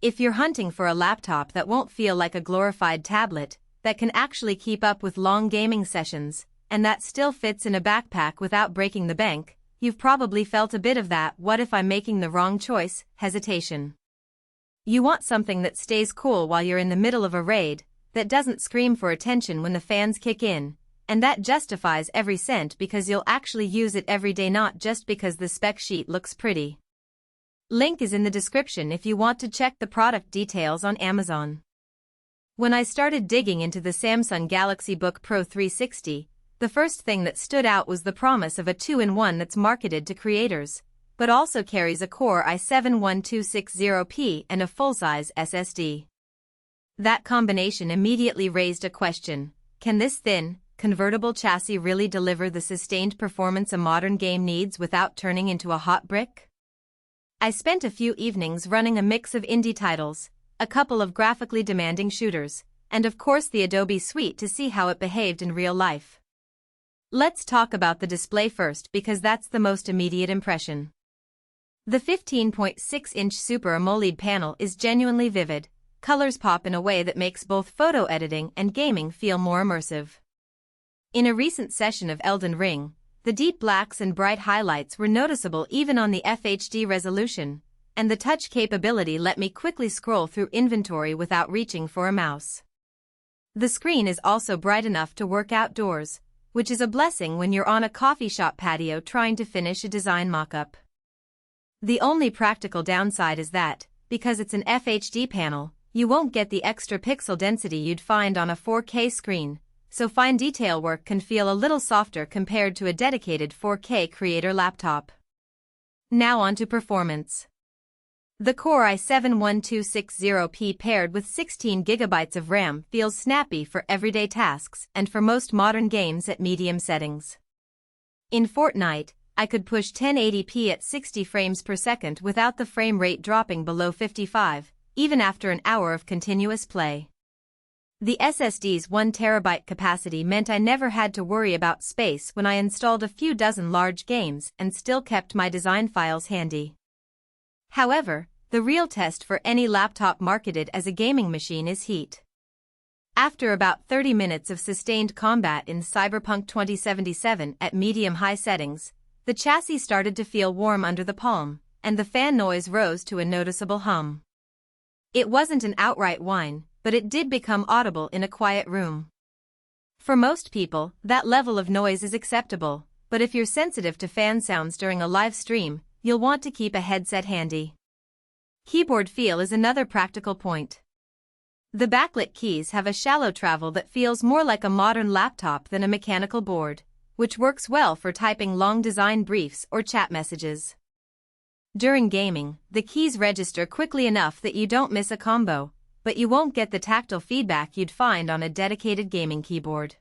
If you're hunting for a laptop that won't feel like a glorified tablet, that can actually keep up with long gaming sessions, and that still fits in a backpack without breaking the bank, you've probably felt a bit of that "what if I'm making the wrong choice" hesitation. You want something that stays cool while you're in the middle of a raid, that doesn't scream for attention when the fans kick in, and that justifies every cent because you'll actually use it every day, not just because the spec sheet looks pretty. Link is in the description if you want to check the product details on Amazon. When I started digging into the Samsung Galaxy Book Pro 360, the first thing that stood out was the promise of a 2-in-1 that's marketed to creators, but also carries a Core i7-1260P and a full-size SSD. That combination immediately raised a question: can this thin, convertible chassis really deliver the sustained performance a modern game needs without turning into a hot brick? I spent a few evenings running a mix of indie titles, a couple of graphically demanding shooters, and of course the Adobe Suite to see how it behaved in real life. Let's talk about the display first because that's the most immediate impression. The 15.6-inch Super AMOLED panel is genuinely vivid. Colors pop in a way that makes both photo editing and gaming feel more immersive. In a recent session of Elden Ring, the deep blacks and bright highlights were noticeable even on the FHD resolution, and the touch capability let me quickly scroll through inventory without reaching for a mouse. The screen is also bright enough to work outdoors, which is a blessing when you're on a coffee shop patio trying to finish a design mock-up. The only practical downside is that, because it's an FHD panel, you won't get the extra pixel density you'd find on a 4K screen, so fine detail work can feel a little softer compared to a dedicated 4K creator laptop. Now on to performance. The Core i7-1260P paired with 16 GB of RAM feels snappy for everyday tasks and for most modern games at medium settings. In Fortnite, I could push 1080p at 60 frames per second without the frame rate dropping below 55, even after an hour of continuous play. The SSD's 1TB capacity meant I never had to worry about space when I installed a few dozen large games and still kept my design files handy. However, the real test for any laptop marketed as a gaming machine is heat. After about 30 minutes of sustained combat in Cyberpunk 2077 at medium-high settings, the chassis started to feel warm under the palm, and the fan noise rose to a noticeable hum. It wasn't an outright whine, but it did become audible in a quiet room. For most people, that level of noise is acceptable, but if you're sensitive to fan sounds during a live stream, you'll want to keep a headset handy. Keyboard feel is another practical point. The backlit keys have a shallow travel that feels more like a modern laptop than a mechanical board, which works well for typing long design briefs or chat messages. During gaming, the keys register quickly enough that you don't miss a combo, but you won't get the tactile feedback you'd find on a dedicated gaming keyboard.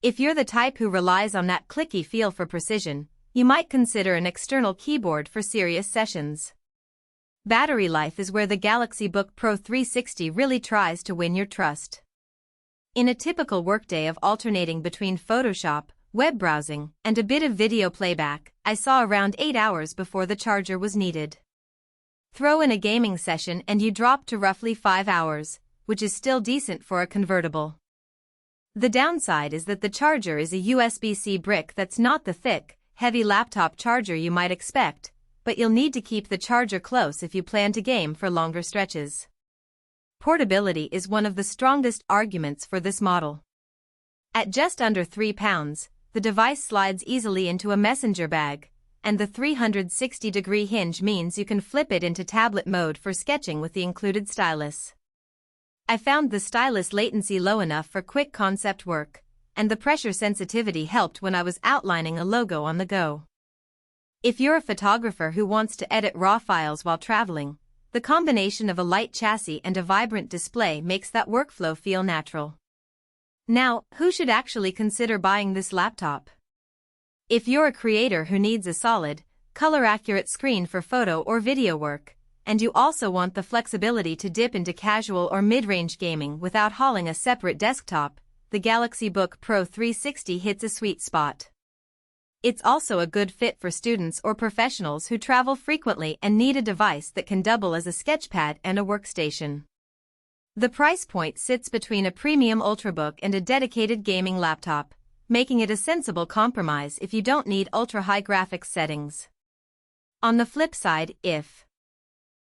If you're the type who relies on that clicky feel for precision, you might consider an external keyboard for serious sessions. Battery life is where the Galaxy Book Pro 360 really tries to win your trust. In a typical workday of alternating between Photoshop, web browsing, and a bit of video playback, I saw around 8 hours before the charger was needed. Throw in a gaming session and you drop to roughly 5 hours, which is still decent for a convertible. The downside is that the charger is a USB-C brick that's not the thick, heavy laptop charger you might expect, but you'll need to keep the charger close if you plan to game for longer stretches. Portability is one of the strongest arguments for this model. At just under £3, the device slides easily into a messenger bag, and the 360-degree hinge means you can flip it into tablet mode for sketching with the included stylus. I found the stylus latency low enough for quick concept work, and the pressure sensitivity helped when I was outlining a logo on the go. If you're a photographer who wants to edit raw files while traveling, the combination of a light chassis and a vibrant display makes that workflow feel natural. Now, who should actually consider buying this laptop? If you're a creator who needs a solid, color-accurate screen for photo or video work, and you also want the flexibility to dip into casual or mid-range gaming without hauling a separate desktop, the Galaxy Book Pro 360 hits a sweet spot. It's also a good fit for students or professionals who travel frequently and need a device that can double as a sketchpad and a workstation. The price point sits between a premium Ultrabook and a dedicated gaming laptop, making it a sensible compromise if you don't need ultra-high graphics settings. On the flip side, if